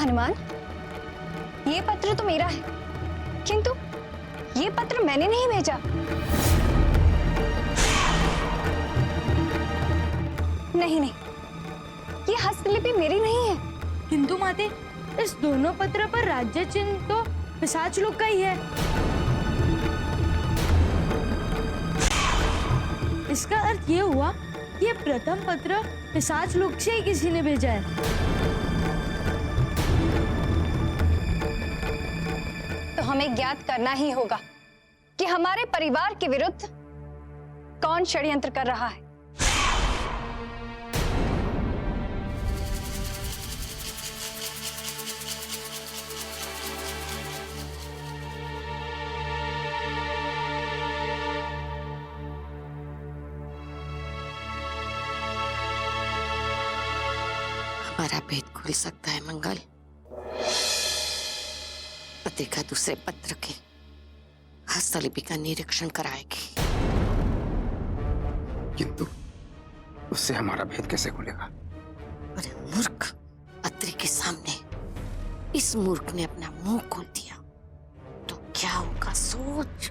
हनुमान, ये पत्र तो मेरा है, किंतु ये पत्र मैंने नहीं भेजा। नहीं नहीं, ये हस्तलिपि मेरी नहीं है। किंतु माते, इस दोनों पत्र पर राज्य चिन्ह तो पिशाच लोग का ही है। इसका अर्थ ये हुआ कि ये प्रथम पत्र पिशाच लोग से ही किसी ने भेजा है। तो हमें ज्ञात करना ही होगा कि हमारे परिवार के विरुद्ध कौन षड्यंत्र कर रहा है। हमारा भेद खुल सकता है मंगल। पत्रिका दूसरे पत्र के हस्तलिपि का निरीक्षण कराएगी, किंतु उससे हमारा भेद कैसे खुलेगा? अरे मूर्ख, पत्री के सामने इस मूर्ख ने अपना मुंह खोल दिया तो क्या होगा सोच।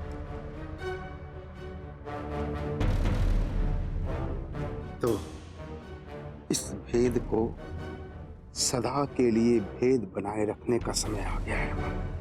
तो इस भेद को सदा के लिए भेद बनाए रखने का समय आ गया है।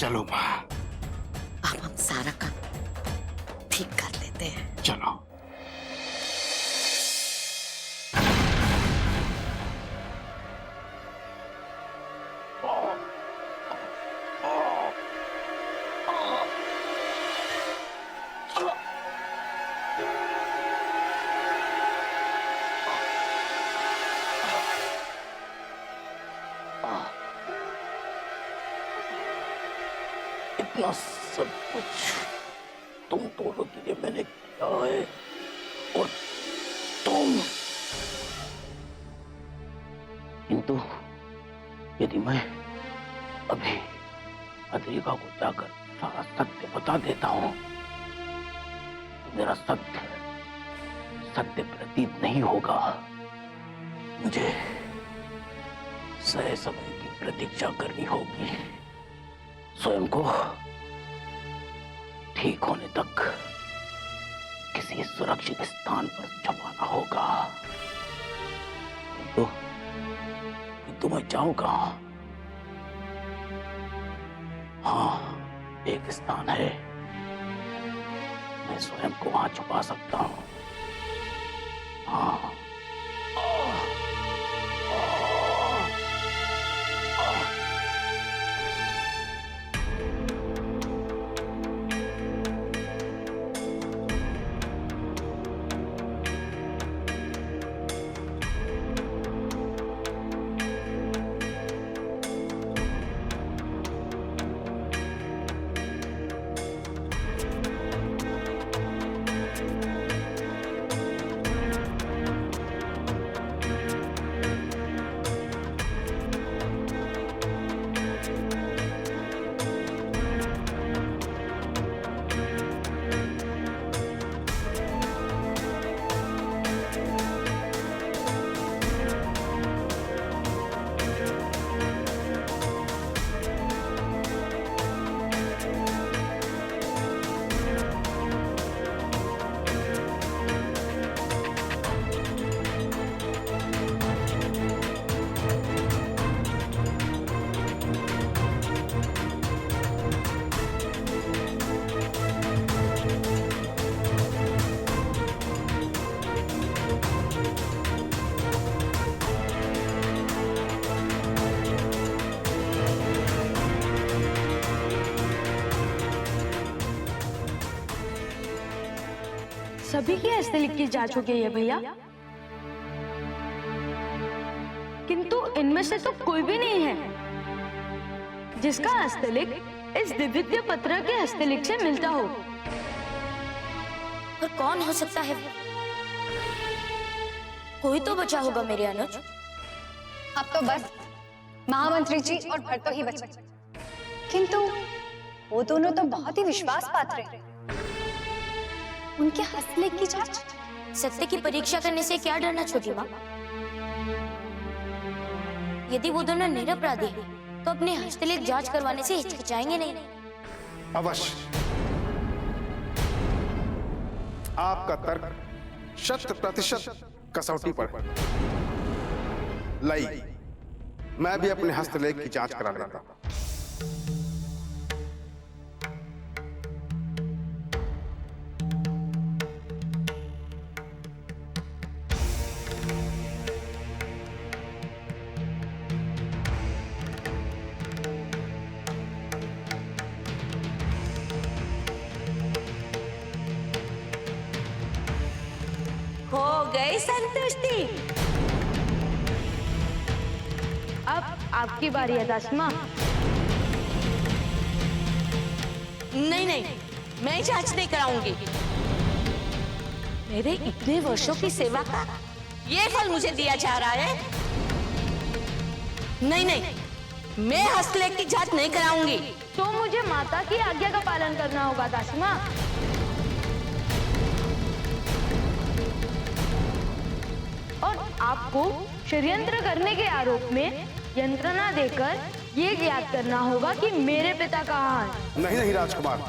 चलो माँ, अब हम सारा काम ठीक कर लेते हैं। चलो। इतना सब कुछ तुम दोनों के लिए मैंने किया है, और तुम, किंतु यदि मैं अभी अद्रिका को जाकर सारा सत्य बता देता हूं तो मेरा सत्य प्रतीत नहीं होगा। मुझे सही समय की प्रतीक्षा करनी होगी, स्वयं को ठीक होने तक किसी सुरक्षित स्थान पर छुपाना होगा। तो मैं जाऊंगा। हाँ, एक स्थान है, मैं स्वयं को वहां छुपा सकता हूं। हाँ, सभी की हस्तलिपि की जांच हो गई है भैया, किंतु इनमें से तो कोई भी नहीं है। जिसका हस्तलेख इस दिव्य पत्र के हस्तलेख से मिलता हो। पर कौन हो सकता है? कोई तो बचा होगा मेरे अनुज। अब तो बस महामंत्री जी और भर्तो ही बचे, किंतु वो दोनों तो बहुत ही विश्वास पात्र हैं। उनके हस्तलेख की जांच? सत्य की परीक्षा करने से क्या डरना छोटी माँ? यदि वो दोनों निरपराधी हैं, तो अपने हस्तलेख जांच करवाने से हिचकिचाएंगे नहीं। अवश्य। आपका तर्क 100% कसौटी पर है। लाई, मैं भी अपने हस्तलेख की जांच करा लेता हूं। हो गई संतुष्टि। अब आपकी बारी है दासमा। नहीं, मैं जांच नहीं कराऊंगी। मेरे इतने वर्षों की सेवा का ये फल मुझे दिया जा रहा है। नहीं, मैं हस्तलेख की जांच नहीं कराऊंगी। तो मुझे माता की आज्ञा का पालन करना होगा दासमा। और आपको षड्यंत्र करने के आरोप में यंत्रणा देकर ये ज्ञात करना होगा कि मेरे पिता कहाँ हैं। नहीं राजकुमार,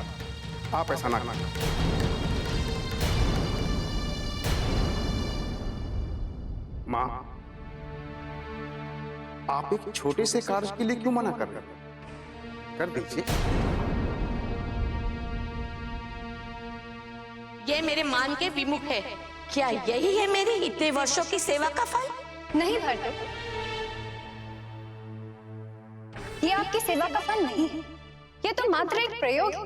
आप ऐसा ना करें। मां, आप एक छोटे से कार्य के लिए क्यों मना कर रहे हैं? कर दीजिए। ये मेरे मान के विमुख है। क्या यही है मेरी इतने वर्षों की सेवा का फल? नहीं भर्तो, ये आपकी सेवा का फल नहीं है। ये तो मात्र एक प्रयोग है।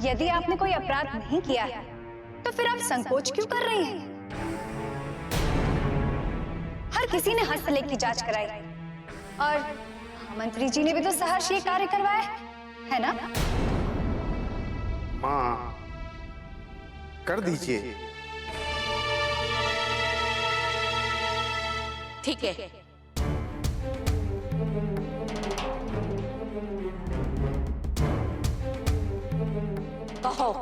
यदि आपने कोई अपराध नहीं किया है, तो फिर आप संकोच क्यों कर रही हैं? हर किसी ने हस्तलेख की जांच कराई और महामंत्री जी ने भी तो सहर्ष ये कार्य करवाया है ना? मां, कर दीजिए। ठीक है। कहो,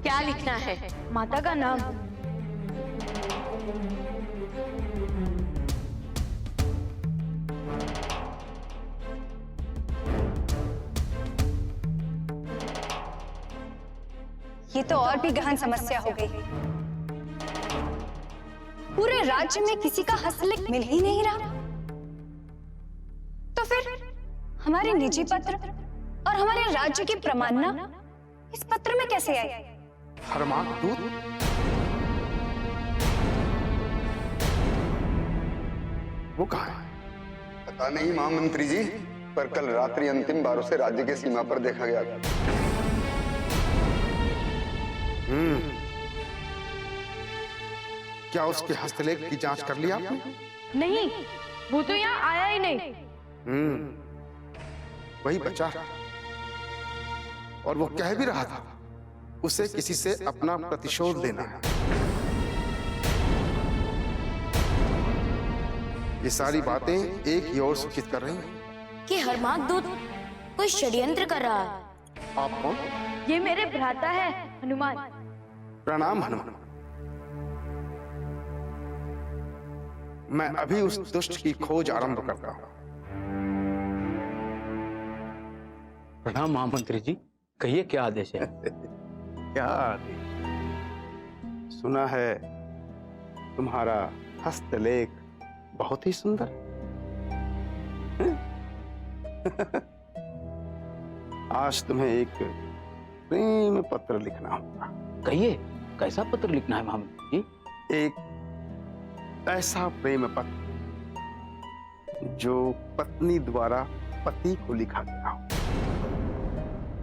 क्या लिखना है? माता का नाम। ये तो और भी गहन समस्या हो गई। पूरे राज्य में किसी का हस्तलेख मिल ही नहीं रहा, तो फिर हमारे निजी पत्र और हमारे राज्य की प्रमाणना इस पत्र में कैसे आई? हरमादूत, वो कहाँ है? पता नहीं महामंत्री जी, पर कल रात्रि अंतिम बार उसे राज्य के सीमा पर देखा गया। क्या उसके हस्तलेख की जांच कर लिया आपने? नहीं, वो तो यहाँ आया ही नहीं। वही बचा, और वो कह भी रहा था उसे किसी से अपना प्रतिशोध लेना है। ये सारी बातें एक ही ओर सूचित कर रही हैं कि हरमादूत कोई षड्यंत्र कर रहा है। आप कौन? ये मेरे भ्राता है हनुमान। प्रणाम हनुमान। मैं अभी उस दुष्ट की खोज आरंभ करता हूं। प्रणाम महामंत्री जी, कहिए क्या आदेश है? क्या आदेश? सुना है तुम्हारा हस्तलेख बहुत ही सुंदर है। आज तुम्हें एक प्रेम पत्र लिखना होगा। कहिए, कैसा पत्र लिखना है महामंत्री जी? एक ऐसा प्रेम पत्र जो पत्नी द्वारा पति को लिखा गया हो।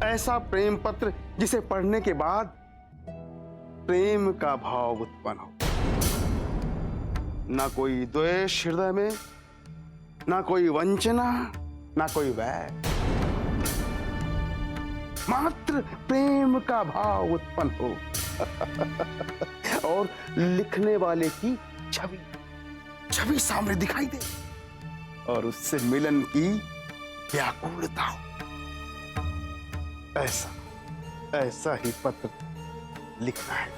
ऐसा प्रेम पत्र जिसे पढ़ने के बाद प्रेम का भाव उत्पन्न हो। ना कोई द्वेष हृदय में ना कोई वंचना, ना कोई वैर, मात्र प्रेम का भाव उत्पन्न हो और लिखने वाले की छवि सामने दिखाई दे और उससे मिलन की व्याकुलता हो। ऐसा ही पत्र लिखना है।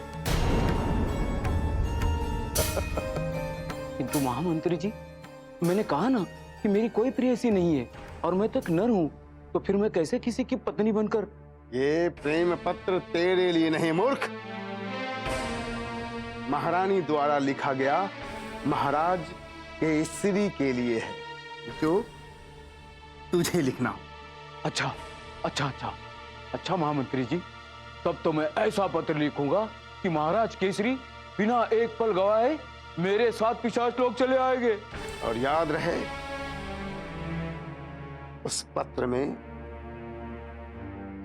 किंतु महामंत्री जी, मैंने कहा ना कि मेरी कोई प्रेयसी नहीं है और मैं तो एक नर हूं, तो फिर मैं कैसे किसी की पत्नी बनकर? ये प्रेम पत्र तेरे लिए नहीं मूर्ख, महारानी द्वारा लिखा गया महाराज केसरी के लिए है, जो तुझे लिखना हो। अच्छा महामंत्री जी, तब तो मैं ऐसा पत्र लिखूंगा कि महाराज केसरी बिना एक पल गवाए मेरे साथ पिशाच लोग चले आएंगे। और याद रहे, उस पत्र में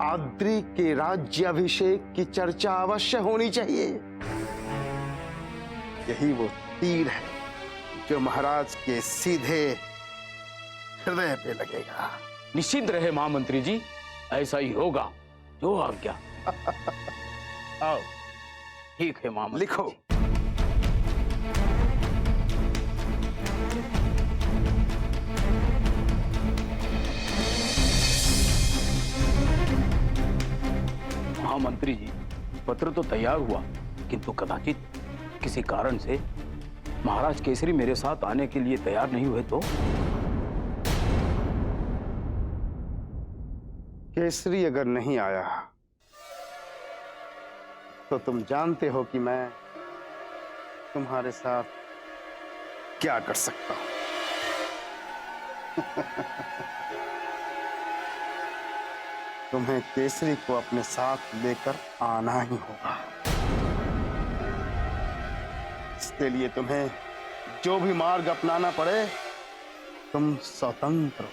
आद्री के राज्याभिषेक की चर्चा अवश्य होनी चाहिए। यही वो तीर है जो महाराज के सीधे हृदय पे लगेगा। निश्चिंत रहे महामंत्री जी, ऐसा ही होगा, जो आज्ञा। आओ, ठीक है महामंत्री। लिखो। महामंत्री जी, पत्र तो तैयार हुआ, किंतु कदाचित किसी कारण से महाराज केसरी मेरे साथ आने के लिए तैयार नहीं हुए तो? केसरी अगर नहीं आया तो तुम जानते हो कि मैं तुम्हारे साथ क्या कर सकता हूं। तुम्हें केसरी को अपने साथ लेकर आना ही होगा। इसके लिए तुम्हें जो भी मार्ग अपनाना पड़े, तुम स्वतंत्र हो,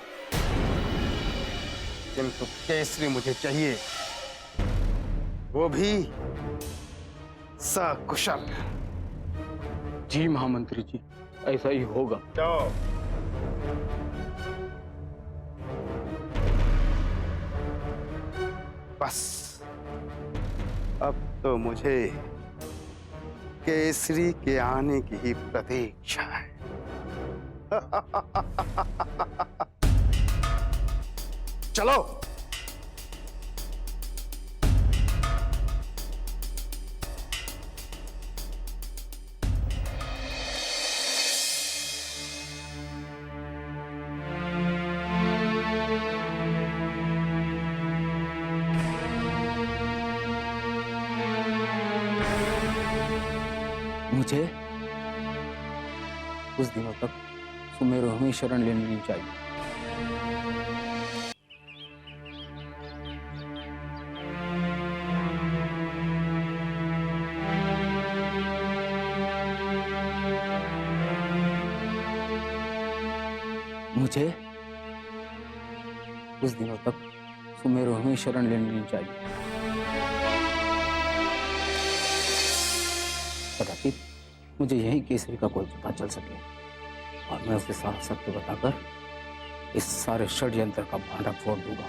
किंतु केसरी मुझे चाहिए, वो भी सकुशल। जी महामंत्री जी, ऐसा ही होगा। जाओ। बस अब तो मुझे केसरी के आने की ही प्रतीक्षा है। चलो। मुझे कुछ दिनों तक सुमेरु में शरण लेनी चाहिए। मुझे कुछ दिनों तक सुमेरु में शरण लेनी चाहिए। कदाचित मुझे यही केसरी का कोई पता चल सके और मैं उसे साफ सत्य बताकर इस सारे षड्यंत्र का भांडा फोड़ दूंगा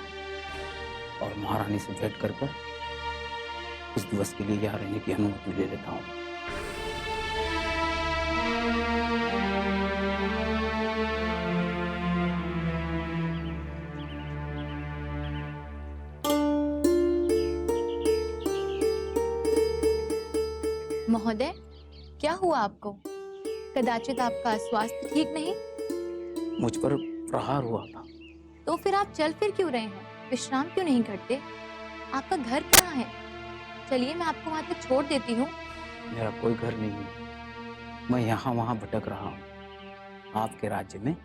और महारानी से भेंट कर कुछ दिवस के लिए यहाँ रहने की अनुमति ले लेता हूँ। महोदय, क्या हुआ आपको? कदाचित आपका स्वास्थ्य ठीक नहीं? मुझ पर प्रहार हुआ था। तो फिर आप चल फिर क्यों रहे हैं? विश्राम क्यों नहीं करते? आपका घर कहाँ है? चलिए मैं आपको वहां तक छोड़ देती हूँ। मेरा कोई घर नहीं है, मैं यहाँ वहाँ भटक रहा हूँ। आपके राज्य में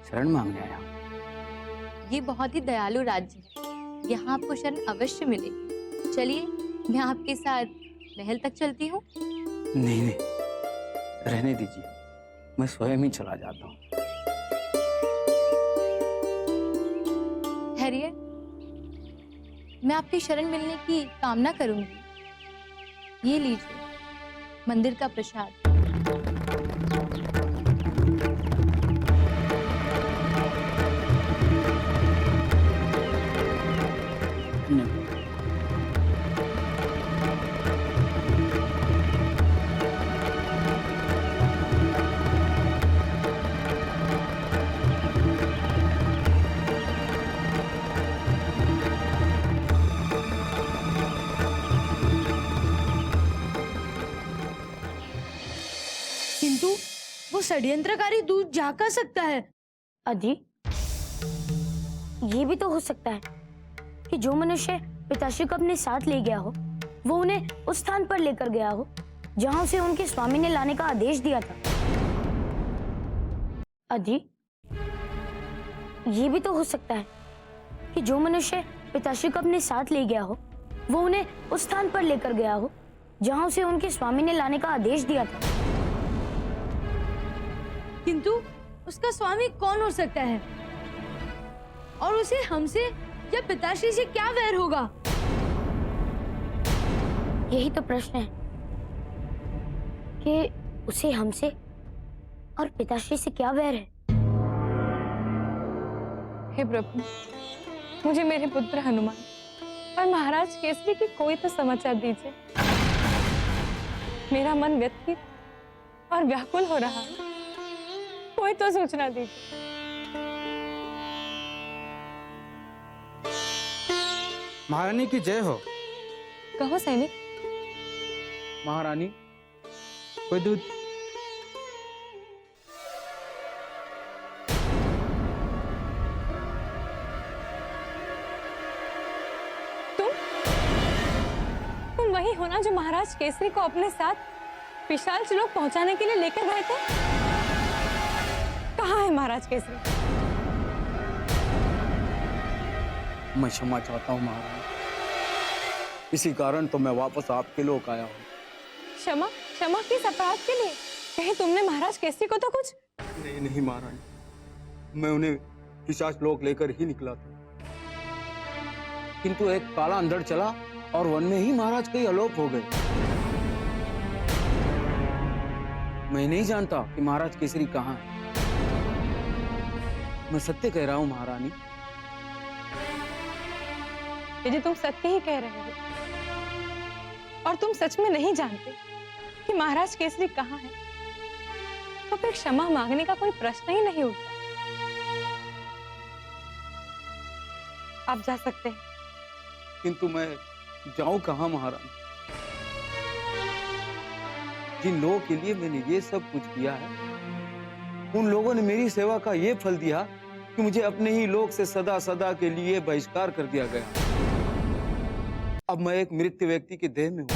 शरण मांगने आया हूँ। ये बहुत ही दयालु राज्य है, यहाँ आपको शरण अवश्य मिलेगी। चलिए मैं आपके साथ महल तक चलती हूँ। नहीं, रहने दीजिए, मैं स्वयं ही चला जाता हूँ। ठहरिए, मैं आपकी शरण मिलने की कामना करूंगी। ये लीजिए मंदिर का प्रसाद। षड्यंत्रकारी दूत जा कर सकता है। अजी, ये भी तो हो सकता है कि जो मनुष्य पिताश्री को अपने साथ ले गया हो वो उन्हें उस स्थान पर लेकर गया हो जहां उसे उनके स्वामी ने लाने का आदेश दिया था। अजी, ये भी तो हो सकता है कि जो मनुष्य पिताश्री को अपने साथ ले गया हो वो उन्हें उस स्थान पर लेकर गया हो जहां उसे उनके स्वामी ने लाने का आदेश दिया था। किंतु उसका स्वामी कौन हो सकता है और उसे हमसे या पिताश्री से क्या वैर होगा? यही तो प्रश्न है कि उसे हमसे और पिताश्री से क्या वैर है। हे प्रभु, मुझे मेरे पुत्र हनुमान और महाराज केसरी की कोई तो समाचार दीजिए। मेरा मन व्यथित और व्याकुल हो रहा है, कोई तो सूचना दीजिए। महारानी की जय हो। कहो सैनिक। महारानी, कोई दूध? तुम वही हो ना जो महाराज केसरी को अपने साथ विशाल श्लोक पहुंचाने के लिए लेकर गए थे? कहाँ है महाराज केसरी? मैं क्षमा चाहता हूँ महारानी, इसी कारण तो मैं वापस आपके लोक आया हूँ। क्षमा? क्षमा किस अपराध के लिए? कहीं तुमने महाराज केसरी को तो कुछ? नहीं नहीं महारानी, मैं उन्हें पिशाच लोक लेकर ही निकला था, किंतु एक काला अंधड़ चला और वन में ही महाराज कई अलोप हो गए। मैं नहीं जानता कि महाराज केसरी कहाँ है। मैं सत्य कह रहा हूँ महारानी। यदि तुम सत्य ही कह रहे हो और तुम सच में नहीं जानते कि महाराज केसरी कहाँ है, तो फिर क्षमा मांगने का कोई प्रश्न ही नहीं उठता। आप जा सकते हैं। किंतु मैं जाऊं कहाँ महारानी? जिन लोगों के लिए मैंने ये सब कुछ किया है, उन लोगों ने मेरी सेवा का ये फल दिया कि मुझे अपने ही लोक से सदा सदा के लिए बहिष्कार कर दिया गया। अब मैं एक मृत व्यक्ति के देह में हूं,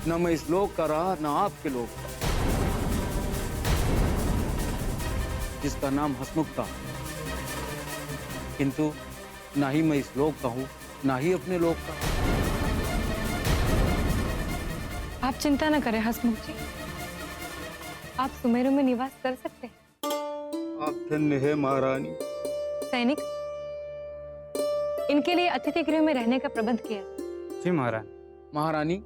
न मैं इस लोक का रहा न आपके लोक का, जिसका नाम हसमुख था। किंतु ना ही मैं इस लोक का हूं, ना ही अपने लोक का। आप चिंता न करें हसमुख जी, आप सुमेरु में निवास कर सकते हैं। आप धन्य है महारानी। सैनिक, इनके लिए अतिथि गृह में रहने का प्रबंध किया। जी महारानी। महारानी,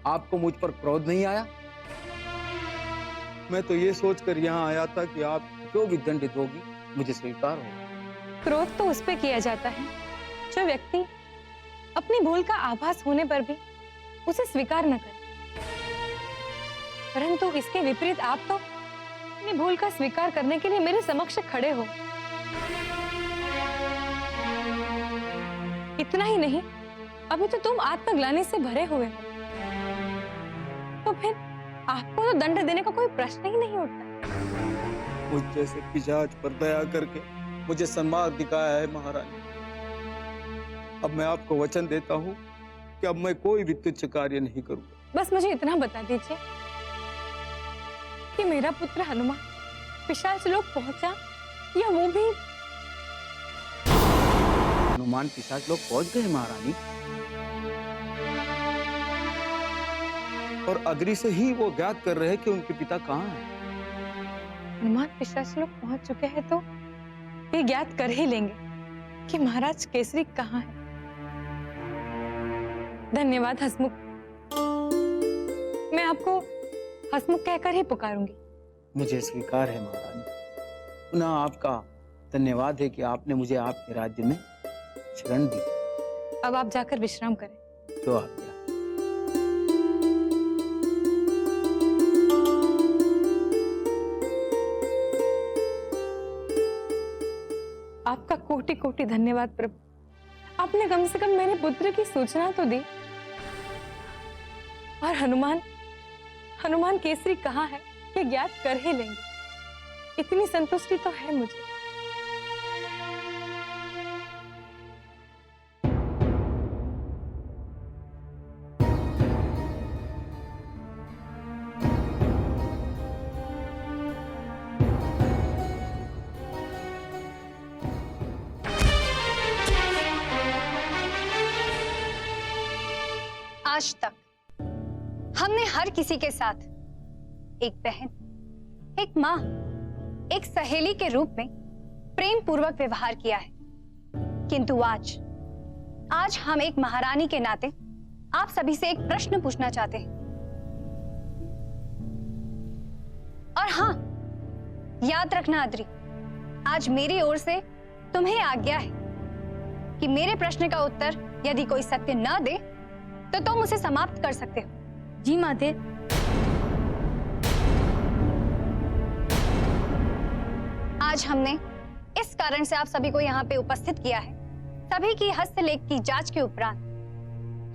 आपको मुझ पर क्रोध नहीं आया? मैं तो ये सोचकर यहाँ आया था कि आप जो भी दंडित होगी मुझे स्वीकार हो। क्रोध तो उस पे किया जाता है जो व्यक्ति अपनी भूल का आभास होने पर भी उसे स्वीकार न करे, परंतु इसके विपरीत आप तो अपनी भूल का स्वीकार करने के लिए मेरे समक्ष खड़े हो। इतना ही नहीं, अभी तो तुम आत्मग्लानि से भरे हुए हो, तो फिर आपको तो दंड देने का कोई प्रश्न ही नहीं उठता। मुझ जैसे पिशाच पर दया करके मुझे सन्मार्ग दिखाया है महारानी। अब मैं आपको वचन देता हूँ कि अब मैं कोई भी तुच्छ कार्य नहीं करूंगा। बस मुझे इतना बता दीजिए कि मेरा पुत्र हनुमान पिशाच लोक पहुंचा या वो भी? हनुमान पिशाच लोग पहुंच गए महारानी, और अदृश्य से ही वो ज्ञात कर रहे हैं कि उनके पिता कहाँ हैं। हनुमान पिशाच लोक पहुंच चुके हैं तो ये ज्ञात कर ही लेंगे कि महाराज केसरी कहाँ है। धन्यवाद हसमुख, मैं आपको हसमुख कहकर ही पुकारूंगी। मुझे स्वीकार है महारानी। पुनः आपका धन्यवाद है कि आपने मुझे आपके राज्य में शरण दी। अब आप जाकर विश्राम करें। जो आज्ञा। आपका कोटि कोटि धन्यवाद प्रभु। आपने कम से कम मेरे पुत्र की सूचना तो दी। और हनुमान केसरी कहाँ है ये ज्ञात कर ही लेंगे। इतनी संतुष्टि तो है मुझे। आज तक हमने हर किसी के साथ एक बहन, एक माँ, एक सहेली के रूप में प्रेम पूर्वक व्यवहार किया है, किंतु आज हम एक महारानी के नाते आप सभी से एक प्रश्न पूछना चाहते हैं। और हाँ, याद रखना अद्री, आज मेरी ओर से तुम्हें आज्ञा है कि मेरे प्रश्न का उत्तर यदि कोई सत्य न दे तो तुम उसे समाप्त कर सकते हो। जी माते। आज हमने इस कारण से आप सभी को यहाँ पे उपस्थित किया है, सभी की हस्तलेख की जांच के उपरांत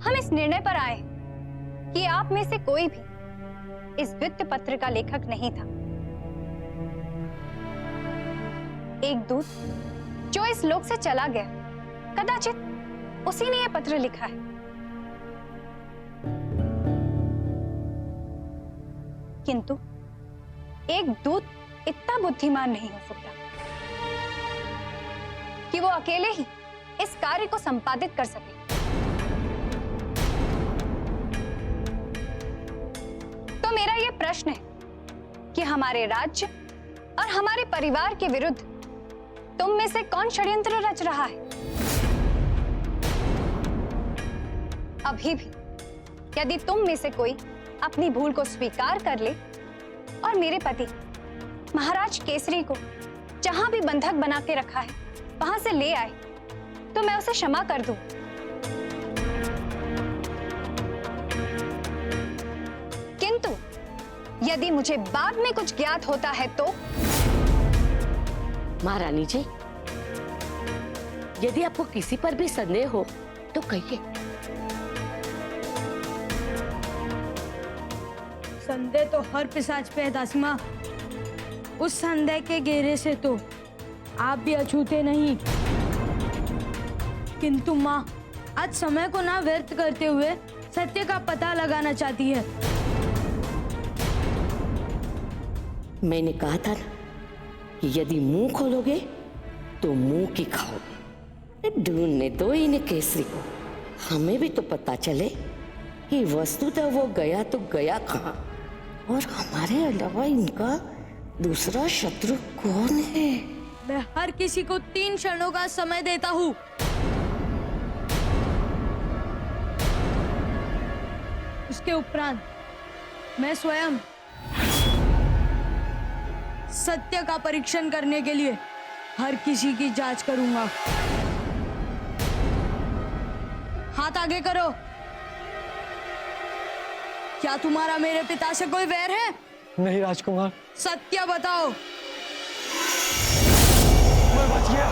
हम इस निर्णय पर आए कि आप में से कोई भी इस वृत्त पत्र का लेखक नहीं था। एक दूत जो इस लोक से चला गया, कदाचित उसी ने यह पत्र लिखा है। किंतु एक दूत इतना बुद्धिमान नहीं हो सकता कि वो अकेले ही इस कार्य को संपादित कर सके। तो मेरा ये प्रश्न है कि हमारे राज्य और हमारे परिवार के विरुद्ध तुम में से कौन षड्यंत्र रच रहा है? अभी भी यदि तुम में से कोई अपनी भूल को स्वीकार कर ले और मेरे पति महाराज केसरी को जहां भी बंधक बना के रखा है वहां से ले आए तो मैं उसे क्षमा कर दूं। किंतु यदि मुझे बाद में कुछ ज्ञात होता है तो? महारानी जी, यदि आपको किसी पर भी संदेह हो तो कहिए। संदेह तो हर पिशाच पे है दासी माँ। उस संदेह के घेरे से तो आप भी अछूते नहीं। किंतु माँ आज समय को ना व्यर्थ करते हुए सत्य का पता लगाना चाहती है। मैंने कहा था ना कि यदि मुंह खोलोगे तो मुंह की खाओगे। ढूंढने दो इन्हें केसरी को, हमें भी तो पता चले कि वस्तुतः वो गया तो गया कहाँ, और हमारे अलावा इनका दूसरा शत्रु कौन है। मैं हर किसी को 3 क्षणों का समय देता हूँ। उसके उपरांत मैं स्वयं सत्य का परीक्षण करने के लिए हर किसी की जांच करूंगा। हाथ आगे करो। क्या तुम्हारा मेरे पिता से कोई वैर है? नहीं राजकुमार। सत्य बताओ। मैं बच गया,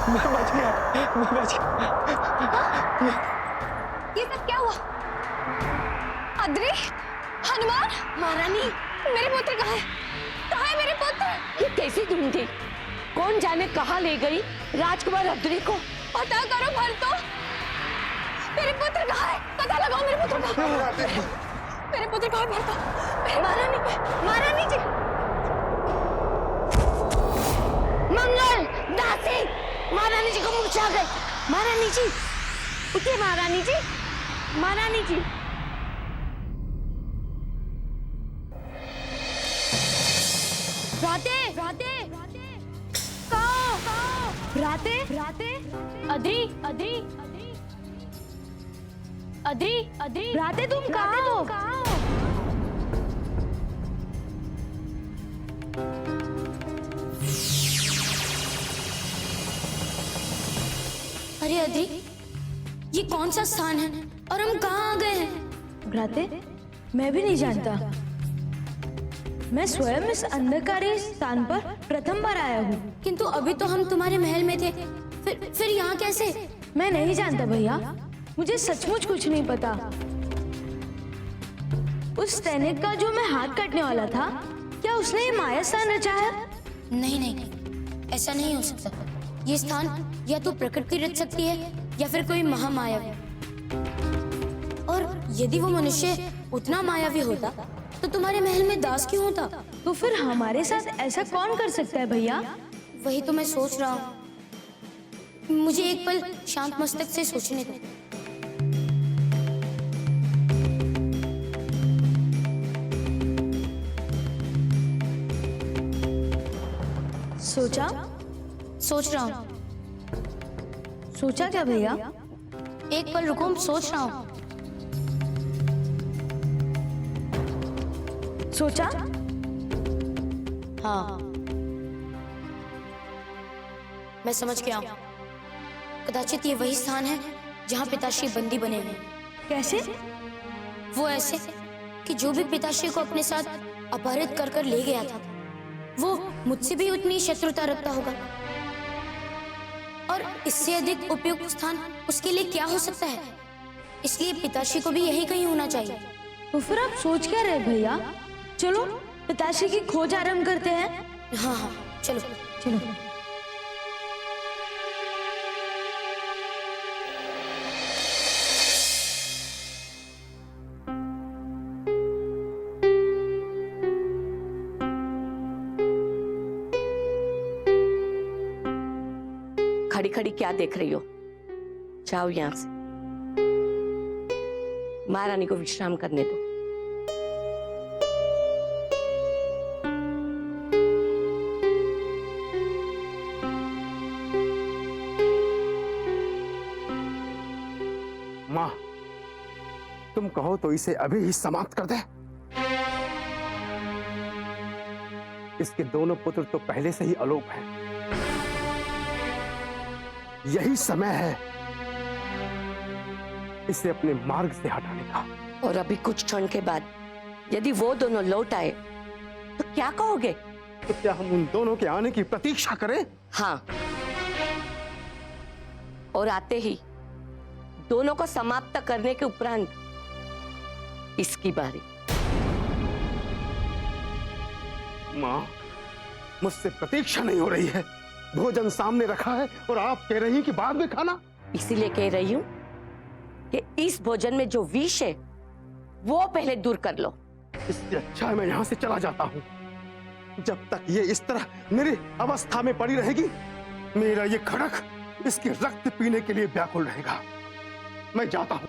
मैं बच गया, मैं बच गया। ये सब क्या हुआ? अद्री, हनुमान, महारानी, मेरे पुत्र कहाँ है? कहाँ है मेरे पुत्र? ये कैसे ढूंढी? कौन जाने कहाँ ले गई राजकुमार अद्री को? पता करो भरतो, मेरे पुत्र कहाँ है? पता लगाओ मेरे पुत्र कहाँ है? मेरे पुत्र कहाँ है भरतो? महारानी, महारानी जी। मंगल, दासी, महारानी जी को मूर्छा गई। महारानी जी, उठिए महारानी जी, महारानी जी। राते, राते, कहाँ? राते, राते, अद्री, अद्री, अद्री, अद्री, राते तुम कहाँ हो? अरे अद्री, ये कौन सा स्थान है और हम कहाँ आ गए हैं? भ्राते, मैं भी नहीं जानता। मैं स्वयं इस अंधकारी स्थान पर प्रथम बार आया हूँ। किंतु अभी तो हम तुम्हारे महल में थे, फिर यहाँ कैसे? मैं नहीं जानता भैया, मुझे सचमुच कुछ नहीं पता। उस सैनिक का जो मैं हाथ काटने वाला था, क्या उसने ये माया स्थान रचा है? नहीं नहीं, ऐसा नहीं हो सकता। ये स्थान या तो प्रकृति रच सकती है या फिर कोई महामायावी। और यदि वो मनुष्य उतना मायावी होता तो तुम्हारे महल में दास क्यों होता? तो फिर हमारे साथ ऐसा कौन कर सकता है भैया? वही तो मैं सोच रहा हूँ। मुझे एक पल शांत मस्तक से सोचने दो। सोचा? सोच रहा हूँ। सोचा क्या भैया? एक पल रुको, सोच रहा हूँ। सोचा? हाँ, मैं समझ गया हूँ। कदाचित ये वही स्थान है जहाँ पिताश्री बंदी बने हैं। कैसे? वो ऐसे कि जो भी पिताश्री को अपने साथ अपहरित कर ले गया था, वो मुझसे भी उतनी शत्रुता रखता होगा। और इससे अधिक उपयुक्त स्थान उसके लिए क्या हो सकता है? इसलिए पिताश्री को भी यही कहीं होना चाहिए। तो फिर आप सोच क्या रहे भैया? चलो पिताश्री की खोज आरंभ करते हैं। हाँ हाँ, चलो चलो। खड़ी खड़ी क्या देख रही हो? जाओ यहां से। महारानी को विश्राम करने दो। माँ, तुम कहो तो इसे अभी ही समाप्त कर दे। इसके दोनों पुत्र तो पहले से ही अलोप हैं। यही समय है इसे अपने मार्ग से हटाने का। और अभी कुछ क्षण के बाद यदि वो दोनों लौट आए तो क्या कहोगे? तो क्या हम उन दोनों के आने की प्रतीक्षा करें? हाँ, और आते ही दोनों को समाप्त करने के उपरांत इसकी बारी। माँ, मुझसे प्रतीक्षा नहीं हो रही है। भोजन सामने रखा है और आप कह रही हैं कि बाद में खाना। इसीलिए कह रही हूं कि इस भोजन में जो विष है वो पहले दूर कर लो। इससे अच्छा है मैं यहाँ से चला जाता हूँ। जब तक ये इस तरह मेरी अवस्था में पड़ी रहेगी, मेरा ये खड़क इसके रक्त पीने के लिए व्याकुल रहेगा। मैं जाता हूँ।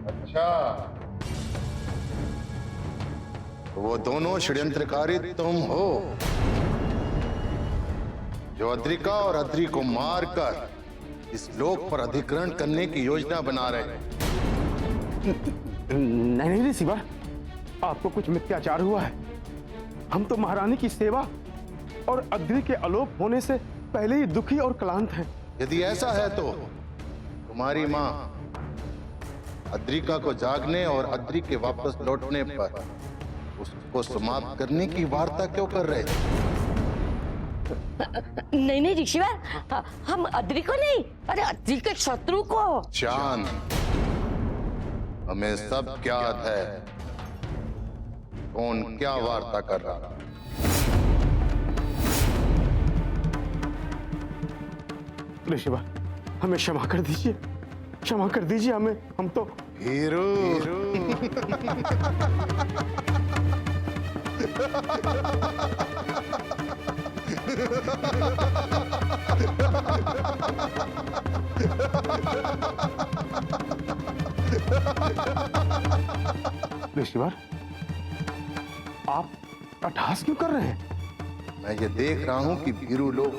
अच्छा, वो दोनों षड्यंत्रकारी तुम हो जो अद्रिका और अद्रि को मारकर इस लोक पर अधिग्रहण करने की योजना बना रहे हैं। नहीं रिसीवर, आपको कुछ मिथ्याचार हुआ है। हम तो महारानी की सेवा और अद्रि के अलोप होने से पहले ही दुखी और क्लांत हैं। यदि ऐसा है तो तुम्हारी मां अद्रिका को जागने और अद्रि के वापस लौटने पर उसको समाप्त करने की वार्ता क्यों कर रहे थे? नहीं नहीं ऋषिवर, हम अद्रि को नहीं, अरे अद्रि के शत्रु को। चांद, हमें सब ज्ञात है कौन क्या वार्ता कर रहा। ऋषिवर, हमें क्षमा कर दीजिए, क्षमा कर दीजिए हमें। हम तो हीरो ऋषिवर, आप अट्टहास क्यों कर रहे हैं? मैं ये देख रहा हूं कि भीरू लोग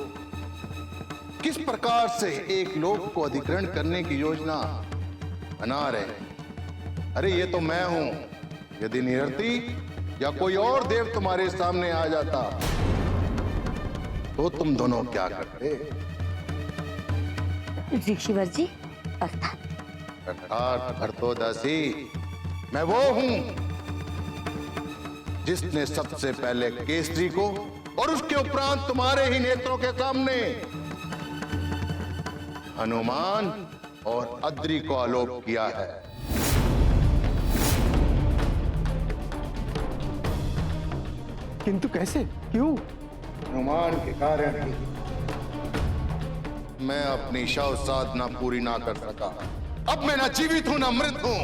किस प्रकार से एक लोक को अधिग्रहण करने की योजना बना रहे हैं। अरे ये तो मैं हूं। यदि निरति या कोई और देव तुम्हारे सामने आ जाता तो तुम दोनों क्या करते? ऋषिवर जी, अर्थात भर्तोदासी, मैं वो हूं जिसने सबसे पहले केसरी को और उसके उपरांत तुम्हारे ही नेत्रों के सामने हनुमान और अद्री को आलोप किया है। किंतु कैसे, क्यों? हनुमान के कारण ही मैं अपनी शव साधना पूरी ना कर सका। अब मैं ना जीवित हूं ना मृत हूं।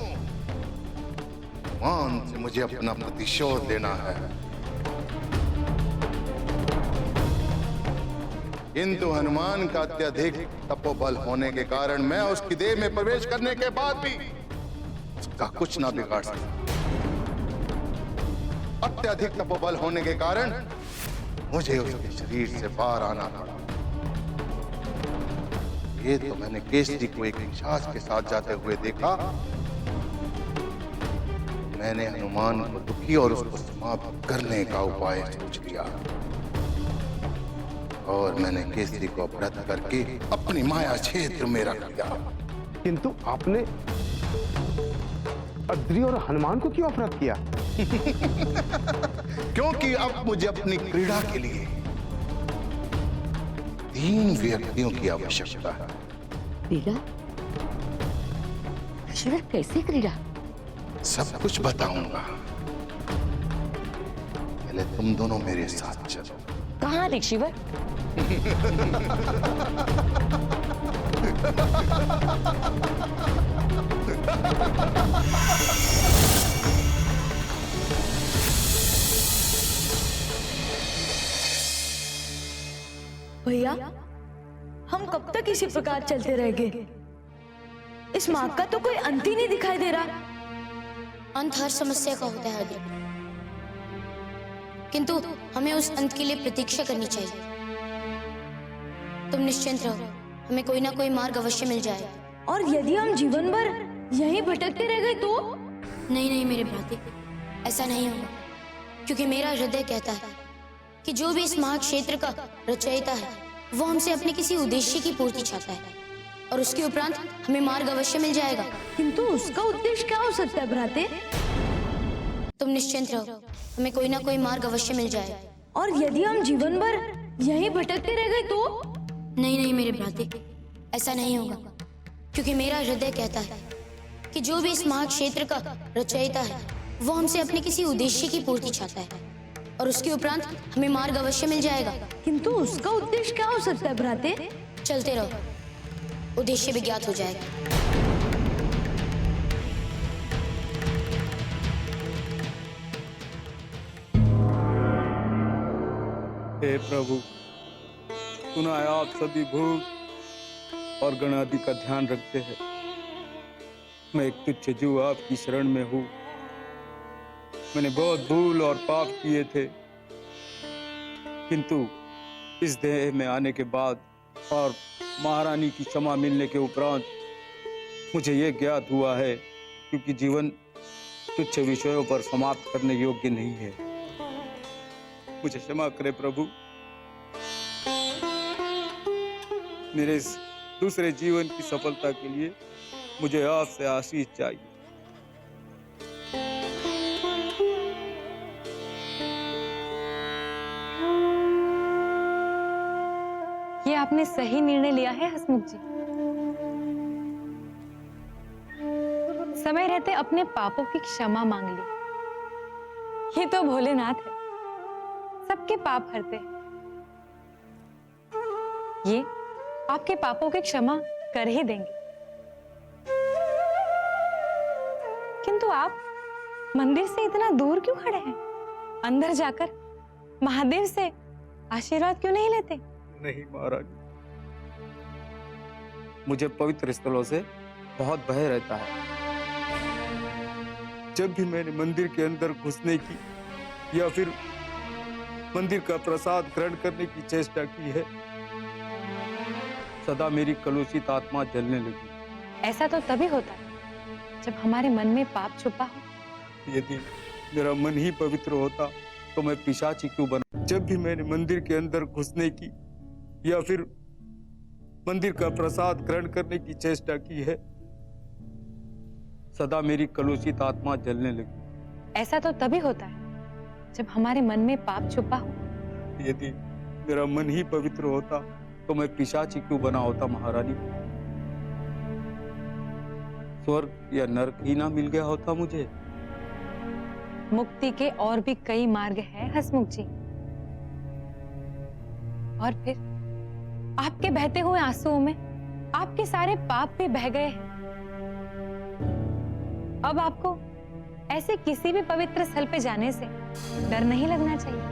हनुमान से मुझे अपना प्रतिशोध लेना है। किंतु हनुमान का अत्यधिक तपोबल होने के कारण मैं उसकी देह में प्रवेश करने के बाद भी उसका कुछ ना बिगाड़ सका। अत्यधिक तपोबल होने के कारण मुझे उसके शरीर से बाहर आना पड़ा। ये तो मैंने केसरी को एक पिशाच के साथ जाते हुए देखा। मैंने हनुमान को दुखी और उसको समाप्त करने का उपाय सोच लिया और मैंने केसरी को अपहृत करके अपनी माया क्षेत्र में रख लिया। किंतु आपने अद्री और हनुमान को क्यों अपहृत किया? क्योंकि अब मुझे अपनी क्रीड़ा के लिए 3 व्यक्तियों की आवश्यकता है। क्रीड़ा? शिविर कैसी क्रीड़ा? सब कुछ बताऊंगा। पहले तुम दोनों मेरे साथ चलो। कहाँ ऋषिवर? भैया, हम कब तक इसी प्रकार चलते रहेंगे? इस मार्ग का तो कोई अंत ही नहीं दिखाई दे रहा। अंत हर समस्या का होता है, किंतु हमें उस अंत के लिए प्रतीक्षा करनी चाहिए। तुम निश्चिंत रहो, हमें कोई ना कोई मार्ग अवश्य मिल जाए। और यदि हम जीवन भर यहीं भटकते रह गए तो? नहीं नहीं मेरे भ्राते, ऐसा नहीं होगा, क्योंकि मेरा हृदय कहता है कि जो भी इस महाक्षेत्र का रचयिता है वो हमसे अपने किसी उद्देश्य की पूर्ति चाहता है और उसके उपरांत हमें मार्ग अवश्य मिल जाएगा। किंतु उसका उद्देश्य क्या हो सकता है भ्राते? तुम निश्चिंत रहो, हमें कोई ना कोई मार्ग अवश्य मिल जाएगा। और यदि हम जीवन भर यहीं भटकते रह गए तो? नहीं नहीं मेरे भ्राते, ऐसा नहीं होगा, क्योंकि मेरा हृदय कहता है कि जो भी इस महाक्षेत्र का रचयिता है वो हमसे अपने किसी उद्देश्य की पूर्ति चाहता है और उसके उपरांत हमें मार्ग अवश्य मिल जाएगा। किंतु उसका उद्देश्य क्या हो सकता है भ्राते? चलते रहो, उद्देश्य भी ज्ञात हो जाएगा। हे प्रभु, सुना है आप सभी भूत और गण आदि का ध्यान रखते हैं। मैं एक तुच्छ जीव आपकी शरण में हूँ। मैंने बहुत भूल और पाप किए थे, किंतु इस देह में आने के बाद और महारानी की क्षमा मिलने के उपरांत मुझे ये ज्ञात हुआ है, क्योंकि जीवन तुच्छ विषयों पर समाप्त करने योग्य नहीं है। मुझे क्षमा करे प्रभु। मेरे इस दूसरे जीवन की सफलता के लिए मुझे आपसे आशीष चाहिए। ये आपने सही निर्णय लिया है हसमुख जी। समय रहते अपने पापों की क्षमा मांग ली। ये तो भोलेनाथ है, सबके पाप हरते हैं। ये आपके पापों की क्षमा कर ही देंगे। किंतु आप मंदिर से इतना दूर क्यों खड़े हैं? अंदर जाकर महादेव से आशीर्वाद क्यों नहीं लेते? नहीं महाराज, मुझे पवित्र स्थलों से बहुत भय रहता है। जब भी मैंने मंदिर के अंदर घुसने की या फिर मंदिर का प्रसाद ग्रहण करने की चेष्टा की है, सदा मेरी कलुषित आत्मा जलने लगी। ऐसा तो तभी होता है जब हमारे मन में पाप छुपा हो। यदि मेरा मन ही पवित्र होता तो मैं पिशाची क्यों बना? जब भी मैंने मंदिर के अंदर घुसने की या फिर मंदिर का प्रसाद ग्रहण करने की चेष्टा की है, सदा मेरी कलुषित आत्मा जलने लगी। ऐसा तो तभी होता है जब हमारे मन में पाप छुपा हो। यदि मेरा मन ही पवित्र होता तो मैं पिशाची क्यों बना होता महारानी? स्वर्ग या नरक ही ना मिल गया होता मुझे। मुक्ति के और भी कई मार्ग हैं हसमुख जी। और फिर आपके बहते हुए आंसुओं में आपके सारे पाप भी बह गए हैं। अब आपको ऐसे किसी भी पवित्र स्थल पे जाने से डर नहीं लगना चाहिए।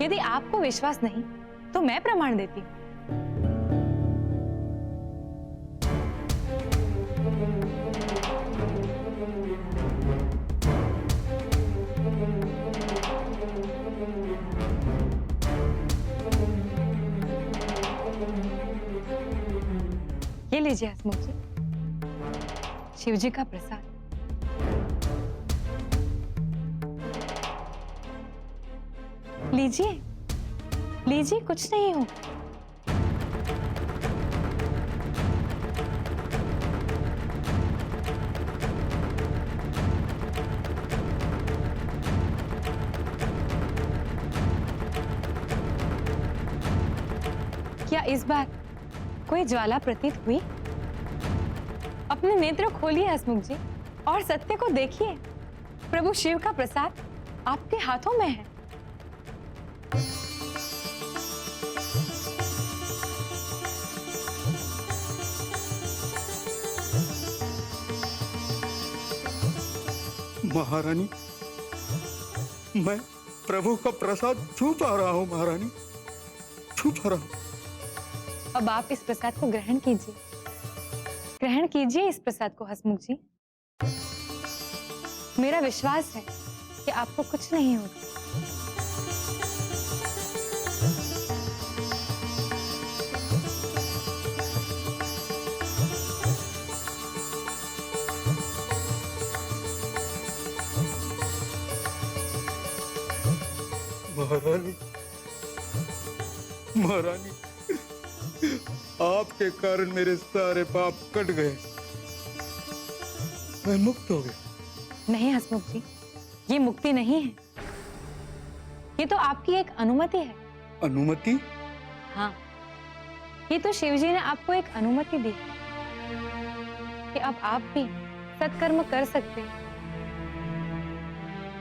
यदि आपको विश्वास नहीं तो मैं प्रमाण देती हूँ। ये लीजिए हसमुख जी, शिव जी का प्रसाद। लीजिए लीजिए, कुछ नहीं हो। क्या इस बार कोई ज्वाला प्रतीत हुई? अपने नेत्र खोलिए हसमुख जी और सत्य को देखिए। प्रभु शिव का प्रसाद आपके हाथों में है। महारानी, मैं प्रभु का प्रसाद छू पा रहा हूँ महारानी, छू पा रहा हूँ। अब आप इस प्रसाद को ग्रहण कीजिए, ग्रहण कीजिए इस प्रसाद को हसमुख जी। मेरा विश्वास है कि आपको कुछ नहीं होगा। महारानी, महारानी, आपके कारण मेरे सारे पाप कट गए, मैं मुक्त हो गया। नहीं हसमुख जी, ये मुक्ति नहीं है, ये तो आपकी एक अनुमति है। अनुमति? हाँ, ये तो शिव जी ने आपको एक अनुमति दी है कि अब आप भी सत्कर्म कर सकते हैं,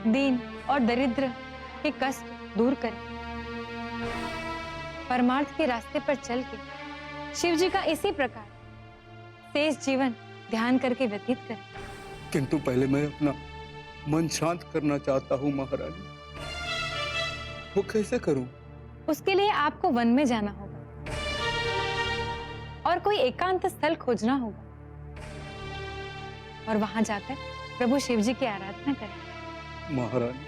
दीन और दरिद्र के कष्ट दूर करें, परमार्थ के रास्ते पर चल के शिव जी का इसी प्रकार शेष जीवन ध्यान करके व्यतीत करें। किंतु पहले मैं अपना मन शांत करना चाहता हूँ महारानी, वो कैसे करूं? उसके लिए आपको वन में जाना होगा और कोई एकांत स्थल खोजना होगा और वहां जाकर प्रभु शिव जी की आराधना करें। महारानी,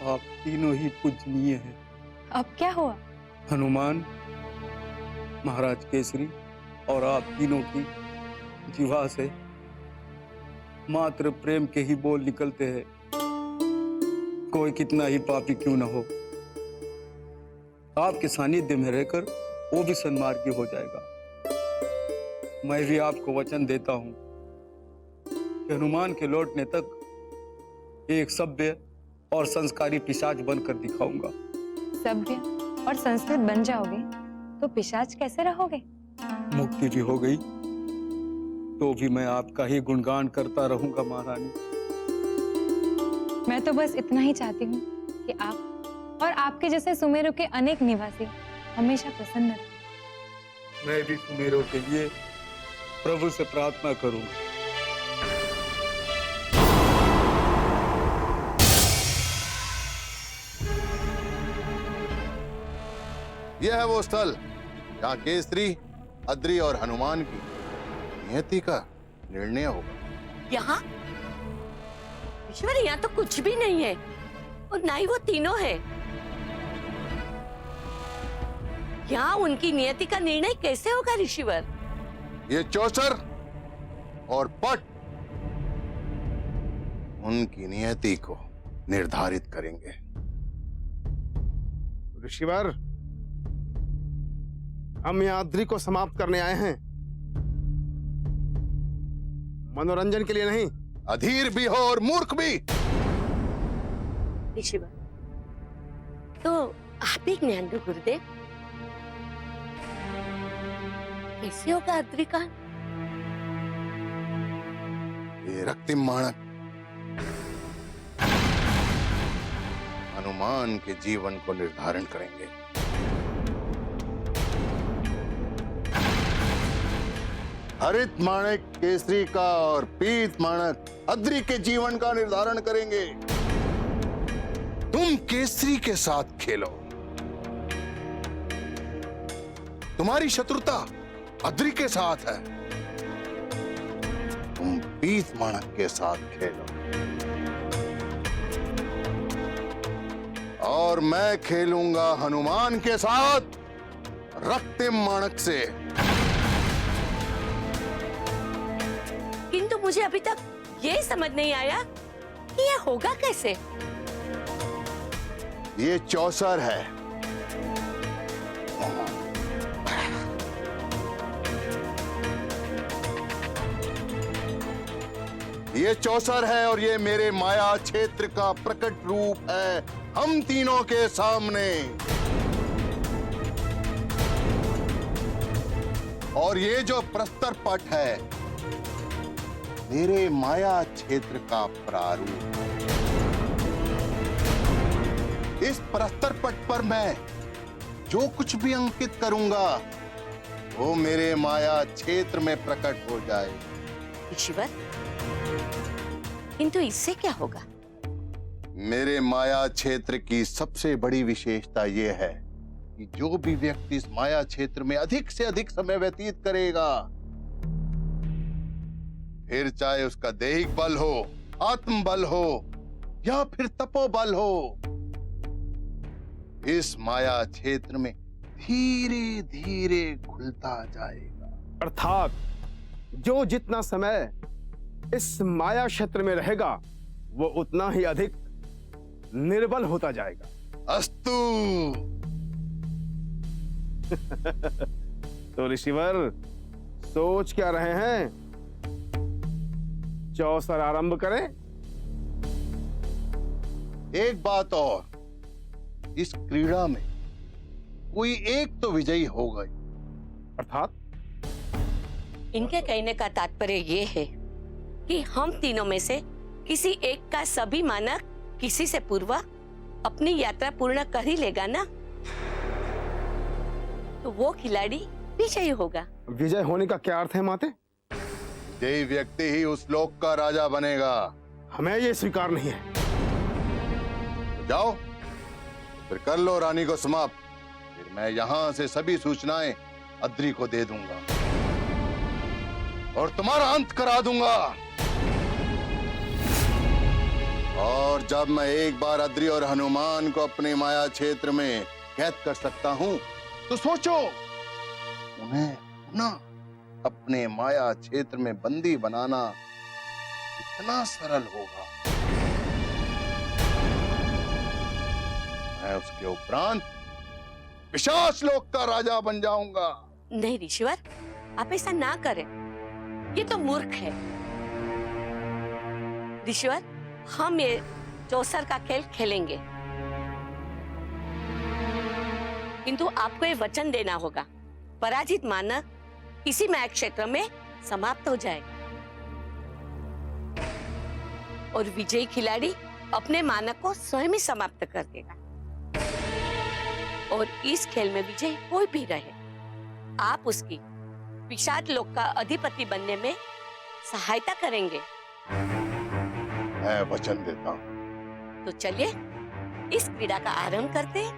आप तीनों ही पूजनीय हैं। अब क्या हुआ? हनुमान, महाराज केसरी और आप तीनों की जीवा से मात्र प्रेम के ही बोल निकलते हैं। कोई कितना ही पापी क्यों न हो, आपके सानिध्य में रहकर वो भी सन्मार्गी हो जाएगा। मैं भी आपको वचन देता हूं कि हनुमान के लौटने तक एक सभ्य और संस्कारी पिशाच बनकर दिखाऊंगा। सभ्य और संस्कृत बन जाओगे तो पिशाच कैसे रहोगे? मुक्ति भी हो गई तो भी मैं आपका ही गुणगान करता रहूंगा महारानी। मैं तो बस इतना ही चाहती हूँ कि आप और आपके जैसे सुमेरु के अनेक निवासी हमेशा प्रसन्न रहें। मैं भी सुमेरु के लिए प्रभु से प्रार्थना करूंगा। यह है वो स्थल जहाँ केसरी, अद्री और हनुमान की नियति का निर्णय होगा। यहाँ ईश्वर, यहाँ तो कुछ भी नहीं है और ना ही वो तीनों है। यहाँ उनकी नियति का निर्णय कैसे होगा ऋषिवर? ये चौसर और पट उनकी नियति को निर्धारित करेंगे। ऋषिवर, हम यहाँ अद्री को समाप्त करने आए हैं, मनोरंजन के लिए नहीं। अधीर भी हो और मूर्ख भी। ऋषिवर, तो आप ही ज्ञान दो गुरुदेव, कैसे होगा अद्री का? ये रक्तिम माणक हनुमान के जीवन को निर्धारण करेंगे। हरित माणक केसरी का और पीत माणक अद्री के जीवन का निर्धारण करेंगे। तुम केसरी के साथ खेलो, तुम्हारी शत्रुता अद्री के साथ है। तुम पीत माणक के साथ खेलो और मैं खेलूंगा हनुमान के साथ रक्तिम माणक से। किंतु मुझे अभी तक ये समझ नहीं आया कि ये होगा कैसे। ये चौसर है। ये चौसर है और ये मेरे माया क्षेत्र का प्रकट रूप है हम तीनों के सामने। और ये जो प्रस्तर पट है मेरे माया क्षेत्र का प्रारूप। इस प्रस्तर पट पर मैं जो कुछ भी अंकित करूंगा वो मेरे माया क्षेत्र में प्रकट हो जाए। ईश्वर, किंतु इससे क्या होगा? मेरे माया क्षेत्र की सबसे बड़ी विशेषता यह है कि जो भी व्यक्ति इस माया क्षेत्र में अधिक से अधिक समय व्यतीत करेगा, फिर चाहे उसका दैहिक बल हो, आत्म बल हो या फिर तपोबल हो, इस माया क्षेत्र में धीरे धीरे घुलता जाएगा। अर्थात जो जितना समय इस माया क्षेत्र में रहेगा वो उतना ही अधिक निर्बल होता जाएगा। अस्तु। तो ऋषिवर सोच क्या रहे हैं? चौसर आरंभ करें? एक बात और, इस क्रीड़ा में कोई एक तो विजयी होगा। अर्थात इनके कहने का तात्पर्य ये है कि हम तीनों में से किसी एक का सभी मानक किसी से पूर्व अपनी यात्रा पूर्ण कर ही लेगा ना, तो वो खिलाड़ी विजयी होगा। विजय होने का क्या अर्थ है माते? विजयी व्यक्ति ही उस लोक का राजा बनेगा। हमें ये स्वीकार नहीं है। तो जाओ, फिर कर लो रानी को समाप्त। फिर मैं यहां से सभी सूचनाएं अद्री को दे दूंगा और तुम्हारा अंत करा दूंगा। और जब मैं एक बार अद्री और हनुमान को अपने माया क्षेत्र में कैद कर सकता हूं, तो सोचो उन्हें ना अपने माया क्षेत्र में बंदी बनाना कितना सरल होगा। मैं उसके उपरांत पिशाच लोक का राजा बन जाऊंगा। नहीं ऋषिवर, आप ऐसा ना करें, ये तो मूर्ख है। ऋषिवर, हम ये चौसर का खेल खेलेंगे, किंतु आपको ये वचन देना होगा, पराजित मानक इसी माया क्षेत्र में समाप्त हो जाएगा और विजयी खिलाड़ी अपने मानक को स्वयं ही समाप्त कर देगा। और इस खेल में विजयी कोई भी रहे, आप उसकी पिशाच लोक का अधिपति बनने में सहायता करेंगे। मैं वचन देता हूं। तो चलिए इस क्रीड़ा का आरंभ करते हैं।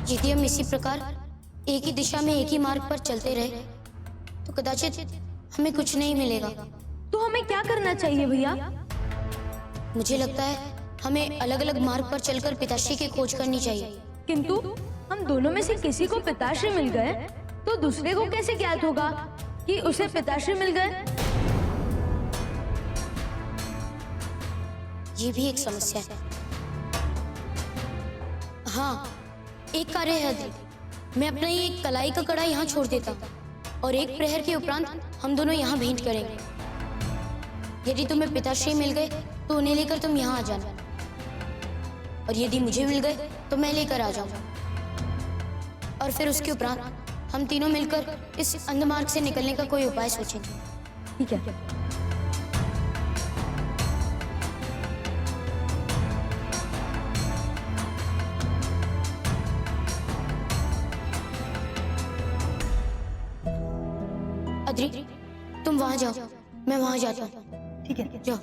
यदि हम इसी प्रकार एक ही दिशा में एक ही मार्ग पर चलते रहे तो कदाचित हमें कुछ नहीं मिलेगा। तो हमें क्या करना चाहिए भैया? मुझे लगता है हमें अलग अलग मार्ग पर चलकर पिताश्री की खोज करनी चाहिए। किंतु हम दोनों में से किसी को पिताश्री मिल गए तो दूसरे को कैसे ज्ञात होगा कि उसे पिताश्री मिल गए? ये भी एक समस्या है। हाँ, एक कार्य है अद्री, मैं अपना ये एक कलाई का कड़ा यहाँ छोड़ देता हूँ और एक प्रहर के उपरांत हम दोनों यहाँ भेंट करेंगे। यदि तुम्हें पिताश्री मिल गए तो उन्हें लेकर तुम यहाँ आ जाना, और यदि मुझे मिल गए तो मैं लेकर आ जाऊंगा। और फिर उसके उपरांत हम तीनों मिलकर इस अंधमार्ग से निकलने का कोई उपाय सोचेंगे। ठीक है। अद्री, तुम वहां जाओ, मैं वहां जाता हूँ। ठीक है, जाओ।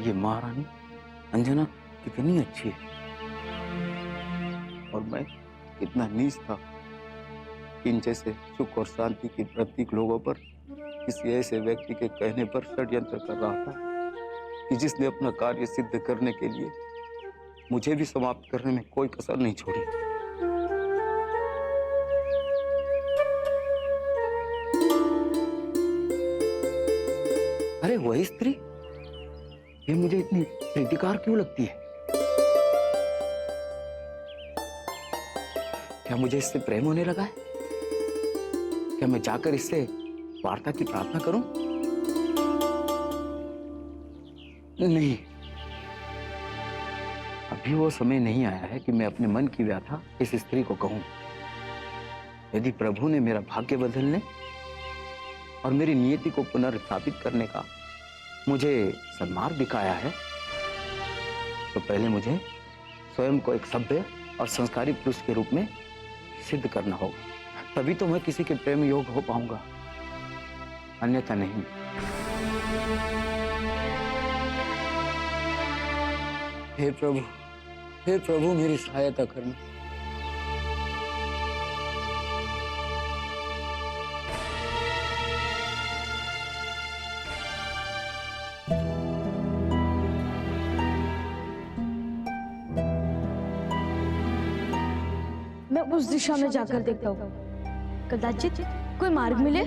ये महारानी अंजना कितनी अच्छी है, और मैं कितना नीच था इन जैसे सुख और शांति के प्रतीक लोगों पर किसी ऐसे व्यक्ति के कहने पर षड्यंत्र कर रहा था कि जिसने अपना कार्य सिद्ध करने के लिए मुझे भी समाप्त करने में कोई कसर नहीं छोड़ी। अरे वही स्त्री, ये मुझे इतनी प्रीतिकार क्यों लगती है? क्या मुझे इससे प्रेम होने लगा है? क्या मैं जाकर इससे वार्ता की प्रार्थना करूं? नहीं, अभी वो समय नहीं आया है कि मैं अपने मन की व्यथा इस स्त्री को कहूं। यदि प्रभु ने मेरा भाग्य बदलने और मेरी नियति को पुनर्स्थापित करने का मुझे सन्मार्ग दिखाया है, तो पहले मुझे स्वयं को एक सभ्य और संस्कारी पुरुष के रूप में सिद्ध करना होगा। तभी तो मैं किसी के प्रेम योग्य हो पाऊंगा, अन्यथा नहीं। हे प्रभु मेरी सहायता करना। मैं उस दिशा में जाकर देखता हूँ, कदाचित कोई मार्ग मिले।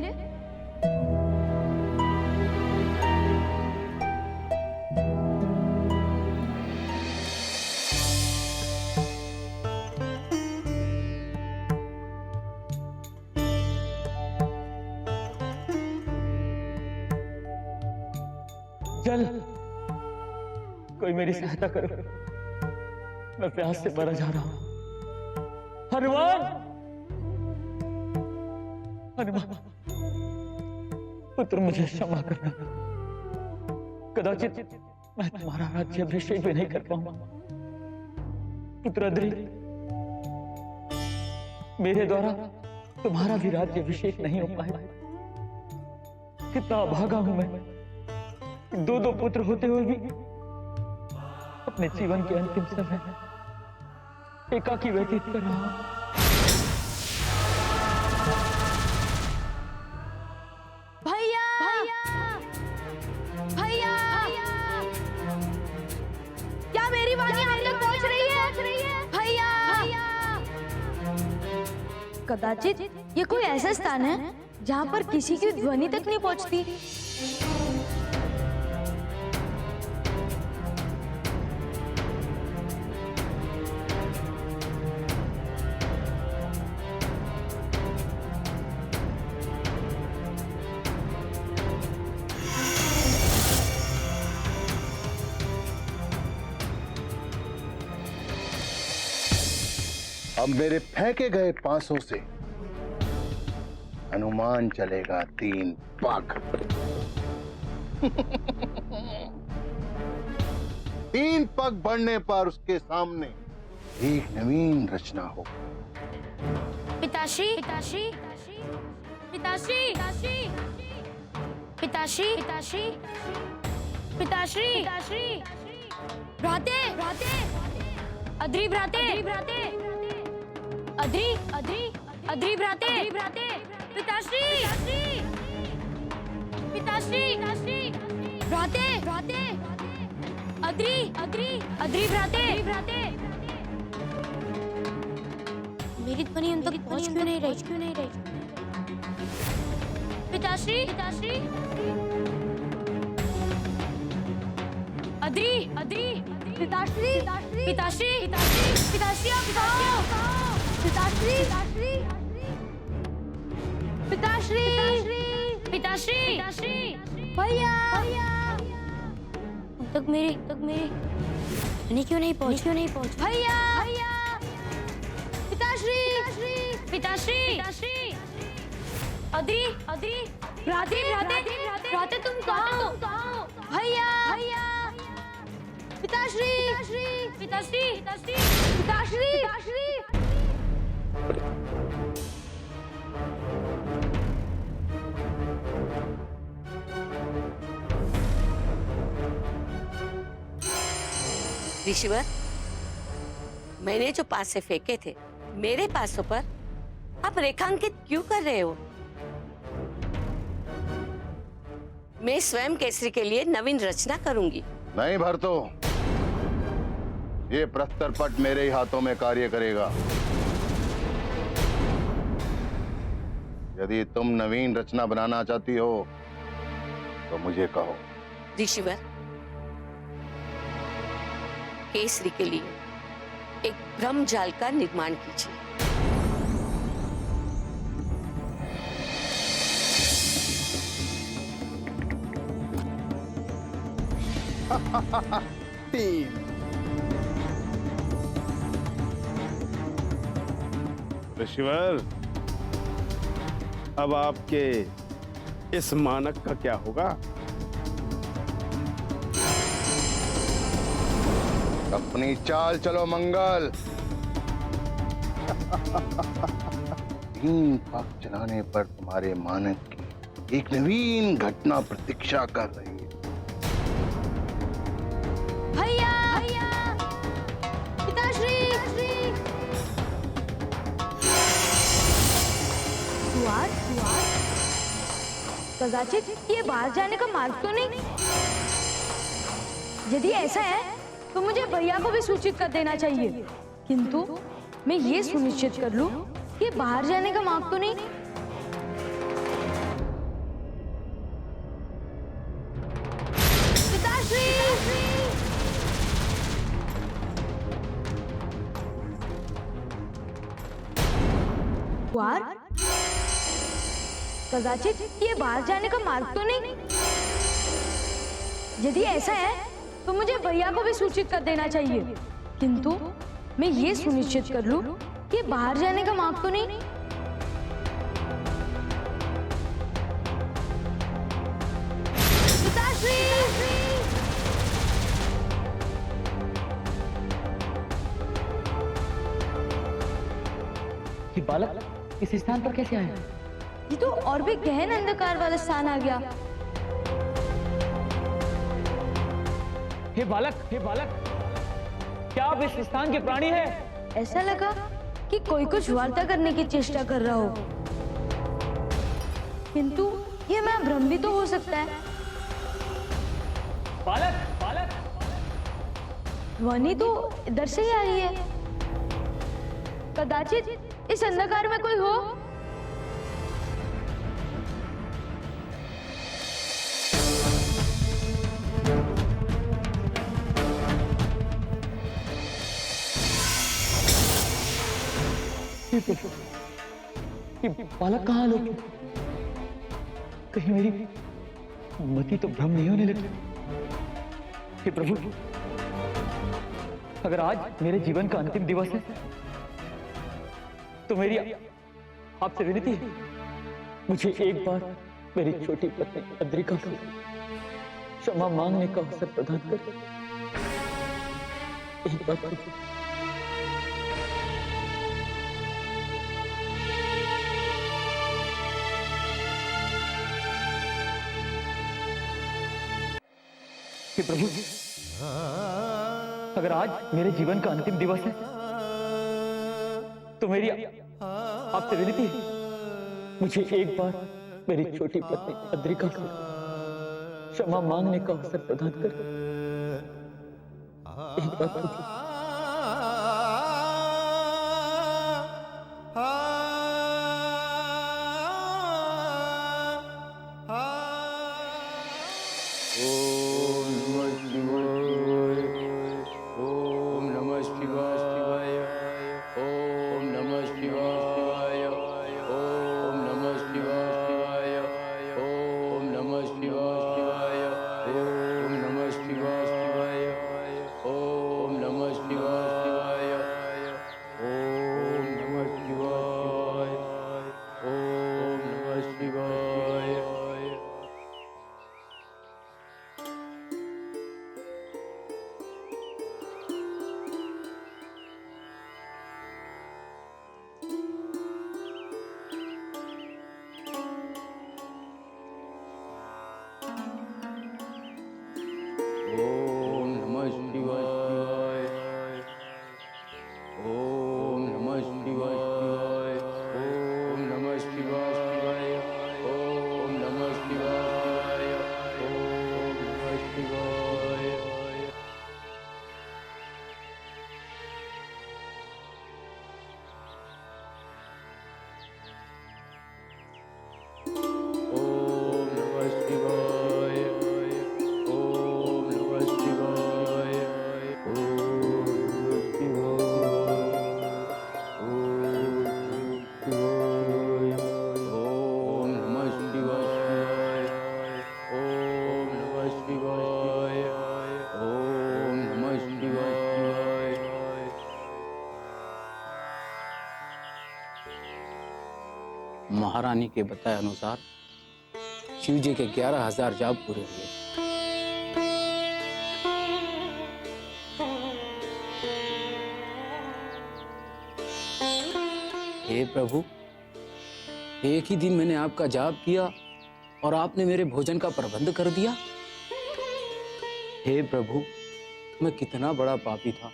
चल, कोई मेरी सहायता करो, मैं प्यास से मरा जा रहा हूं। हनुमान, हनुमान, पुत्र मुझे क्षमा करना। कदाचित मैं तुम्हारा राज्य अभिषेक भी नहीं कर पाऊंगा। पुत्र अद्री, मेरे द्वारा तुम्हारा भी राज्य अभिषेक नहीं हो पाएगा। कितना अभागा हूं मैं, दो पुत्र होते हुए भी अपने जीवन के अंतिम समय एकाकी व्यतीत कर रहा हूं। भैया, भैया, क्या मेरी वाणी आप तक पहुंच रही है? भैया, कदाचित ये कोई ऐसा स्थान है जहाँ पर किसी की ध्वनि तक नहीं पहुंचती। अब मेरे फेंके गए पांसों से हनुमान चलेगा 3 पग। 3 पग बढ़ने पर उसके सामने एक नवीन रचना हो। पिताश्री, पिताश्री, पिताश्री, पिताश्री, पिताश्री, पिताश्री, पिताश्री, भ्राते, भ्राते, अद्री भ्राते, भ्राते, अद्री, अद्री, अद्री भ्राते, भ्राते, पिताश्री, पिताश्री, पिताश्री, भ्राते, भ्राते, अद्री, अद्री, अद्री भ्राते, भ्राते। मेरी ध्वनि उन तक पहुंच क्यों नहीं रही? पिताश्री, पिताश्री, अद्री, अद्री, पिताश्री, पिताश्री, पिताश्री, पिताश्री, आप आओ। पिताश्री, पिताश्री, पिताश्री, पिताश्री भैया अब तक मेरी यानी क्यों नहीं पहुंच भैया पिताश्री अदरी राधे तुम कहाँ हो भैया पिताश्री ऋषिवर, मैंने जो पासे फेंके थे मेरे पासों पर आप रेखांकित क्यों कर रहे हो? मैं स्वयं केसरी के लिए नवीन रचना करूंगी। नहीं भरतो, ये प्रस्तर पट मेरे ही हाथों में कार्य करेगा। यदि तुम नवीन रचना बनाना चाहती हो तो मुझे कहो। ऋषिवर, केसरी के लिए एक ब्रह्म जाल का निर्माण कीजिए। ऋषिवर, अब आपके इस मानक का क्या होगा? अपनी चाल चलो मंगल। 3 पाक चलाने पर तुम्हारे मानक की एक नवीन घटना प्रतीक्षा कर रही है। भैया पिताश्री कदाचित ये बाहर जाने का मार्ग तो नहीं? यदि ऐसा है तो मुझे भैया को भी सूचित कर देना चाहिए, किंतु मैं ये सुनिश्चित कर लूं कि बाहर जाने का मार्ग तो नहीं। कदाचित ये बाहर जाने का मार्ग तो नहीं? यदि ऐसा है तो मुझे भैया को भी सूचित कर देना चाहिए, किंतु मैं ये सुनिश्चित कर लूं कि बाहर जाने का मार्ग तो नहीं। ये बालक इस स्थान पर कैसे आया? ये तो और भी गहन अंधकार वाला स्थान आ गया। हे बालक, क्या आप इस स्थान के प्राणी हैं? ऐसा लगा कि कोई कुछ वार्ता करने की चेष्टा कर रहा हो, किंतु ये मैं भ्रम भी तो हो सकता है। बालक, ध्वनि तो इधर से ही आ रही है। कदाचित इस अंधकार में कोई हो। ये बालक कहाँ लोग? कहीं मेरी मति तो भ्रम नहीं होने लगी? हे प्रभु, अगर आज मेरे जीवन का अंतिम दिवस है तो मेरी आपसे विनती है, मुझे एक बार मेरी छोटी पत्नी अद्रिका को क्षमा मांगने का अवसर प्रदान कर। एक बार प्रभु। हे प्रभु, अगर आज मेरे जीवन का अंतिम दिवस है तो मेरी आपसे विनती है, मुझे एक बार मेरी छोटी पत्नी अद्रिका को क्षमा मांगने का अवसर प्रदान कर। एक बार प्रभु। ओम नमः शिवाय। ओम नमः शिवाय। ओम नमः शिवाय। ओम नमः शिवाय। ओम नमः शिवाय। ओम नमः शिवाय। ओम नमः शिवाय। ओम नमः शिवाय। ओम नमः शिवाय। ओम नमः शिवाय। ओम नमः शिवाय। महारानी के बताए अनुसार शिव जी के 11,000 जाप पूरे हुए। हे प्रभु, एक ही दिन मैंने आपका जाप किया और आपने मेरे भोजन का प्रबंध कर दिया। हे प्रभु, मैं कितना बड़ा पापी था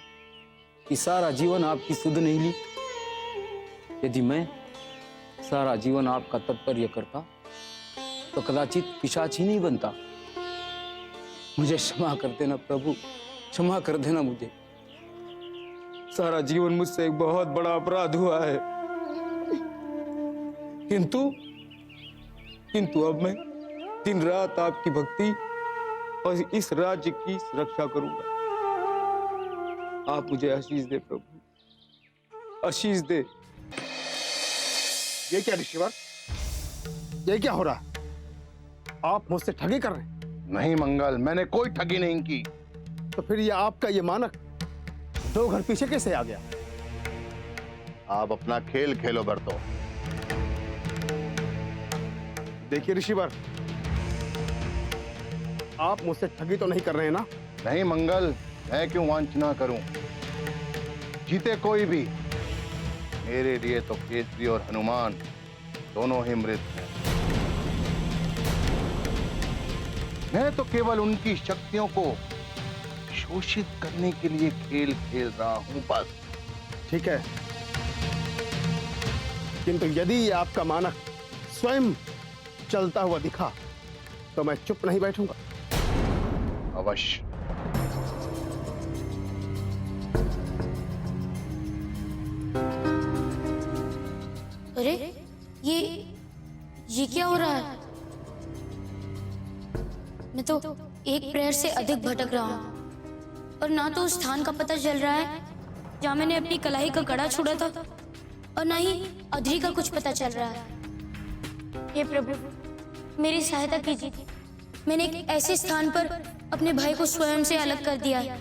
कि सारा जीवन आपकी सुध नहीं ली। यदि मैं सारा जीवन आपका तत्पर्य करता तो कदाचित पिशाच ही नहीं बनता। मुझे क्षमा कर देना प्रभु, क्षमा कर देना मुझे। सारा जीवन मुझसे एक बहुत बड़ा अपराध हुआ है, किंतु अब मैं दिन रात आपकी भक्ति और इस राज्य की सुरक्षा करूंगा। आप मुझे आशीष दे प्रभु, आशीष दे। ये क्या ऋषिवर, ये क्या हो रहा? आप मुझसे ठगी कर रहे हैं? नहीं मंगल, मैंने कोई ठगी नहीं की। तो फिर ये आपका ये मानक 2 घर पीछे कैसे आ गया? आप अपना खेल खेलो बरतो। देखिए ऋषिवर, आप मुझसे ठगी तो नहीं कर रहे हैं ना? नहीं मंगल, मैं क्यों वांछना करूं? जीते कोई भी, मेरे लिए तो केसरी और हनुमान दोनों ही मृत हैं। मैं तो केवल उनकी शक्तियों को शोषित करने के लिए खेल खेल रहा हूं बस। ठीक है, किंतु यदि ये आपका मानक स्वयं चलता हुआ दिखा तो मैं चुप नहीं बैठूंगा। अवश्य। अरे ये क्या हो रहा है? मैं तो एक प्रहर से अधिक भटक रहा हूँ और ना तो उस स्थान का पता चल रहा है जहाँ मैंने अपनी कलाई का कड़ा छोड़ा था और ना ही अधरी का कुछ पता चल रहा है। हे प्रभु, मेरी सहायता कीजिए। मैंने एक ऐसे स्थान पर अपने भाई को स्वयं से अलग कर दिया है।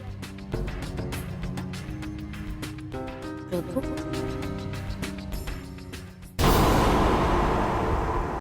प्रभु